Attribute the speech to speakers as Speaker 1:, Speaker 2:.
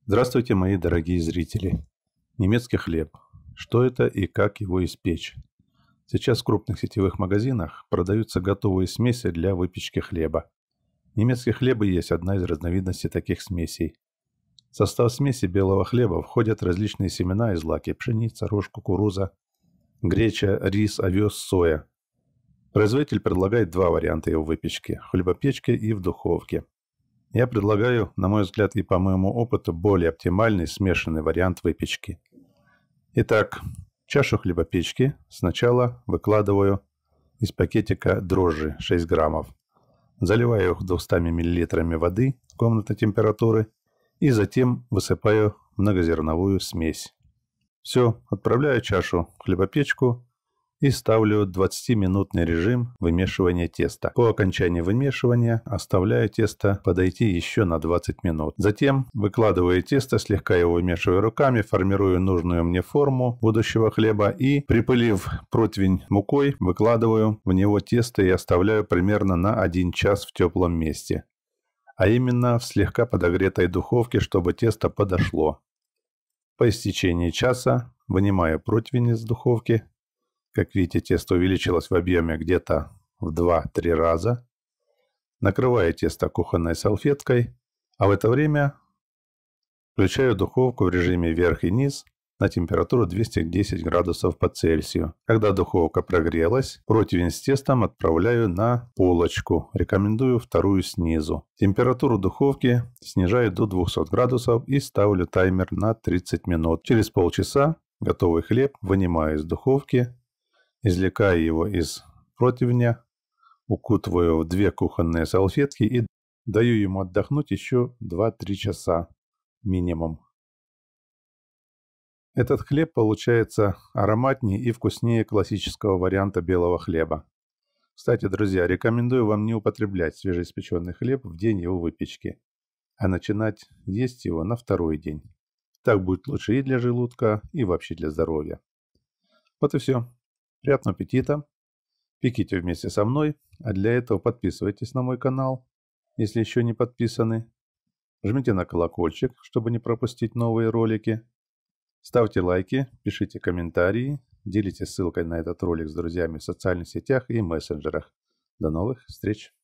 Speaker 1: Здравствуйте, мои дорогие зрители! Немецкий хлеб. Что это и как его испечь? Сейчас в крупных сетевых магазинах продаются готовые смеси для выпечки хлеба. Немецкий хлеб и есть одна из разновидностей таких смесей. В состав смеси белого хлеба входят различные семена и злаки: пшеница, рожь, кукуруза, греча, рис, овес, соя. Производитель предлагает два варианта его выпечки – в хлебопечке и в духовке. Я предлагаю, на мой взгляд и по моему опыту, более оптимальный смешанный вариант выпечки. Итак, в чашу хлебопечки сначала выкладываю из пакетика дрожжи 6 граммов. Заливаю их 200 мл воды комнатной температуры и затем высыпаю многозерновую смесь. Все, отправляю чашу в хлебопечку и ставлю 20-минутный режим вымешивания теста. По окончании вымешивания оставляю тесто подойти еще на 20 минут. Затем выкладываю тесто, слегка его вымешиваю руками, формирую нужную мне форму будущего хлеба и, припылив противень мукой, выкладываю в него тесто и оставляю примерно на 1 час в теплом месте. А именно в слегка подогретой духовке, чтобы тесто подошло. По истечении часа вынимаю противень из духовки. Как видите, тесто увеличилось в объеме где-то в 2-3 раза. Накрываю тесто кухонной салфеткой, а в это время включаю духовку в режиме вверх и низ на температуру 210 градусов по Цельсию. Когда духовка прогрелась, противень с тестом отправляю на полочку. Рекомендую вторую снизу. Температуру духовки снижаю до 200 градусов и ставлю таймер на 30 минут. Через полчаса готовый хлеб вынимаю из духовки. Извлекаю его из противня, укутываю в 2 кухонные салфетки и даю ему отдохнуть еще 2-3 часа минимум. Этот хлеб получается ароматнее и вкуснее классического варианта белого хлеба. Кстати, друзья, рекомендую вам не употреблять свежеиспеченный хлеб в день его выпечки, а начинать есть его на второй день. Так будет лучше и для желудка, и вообще для здоровья. Вот и все. Приятного аппетита! Пеките вместе со мной, а для этого подписывайтесь на мой канал, если еще не подписаны. Жмите на колокольчик, чтобы не пропустить новые ролики. Ставьте лайки, пишите комментарии, делитесь ссылкой на этот ролик с друзьями в социальных сетях и мессенджерах. До новых встреч!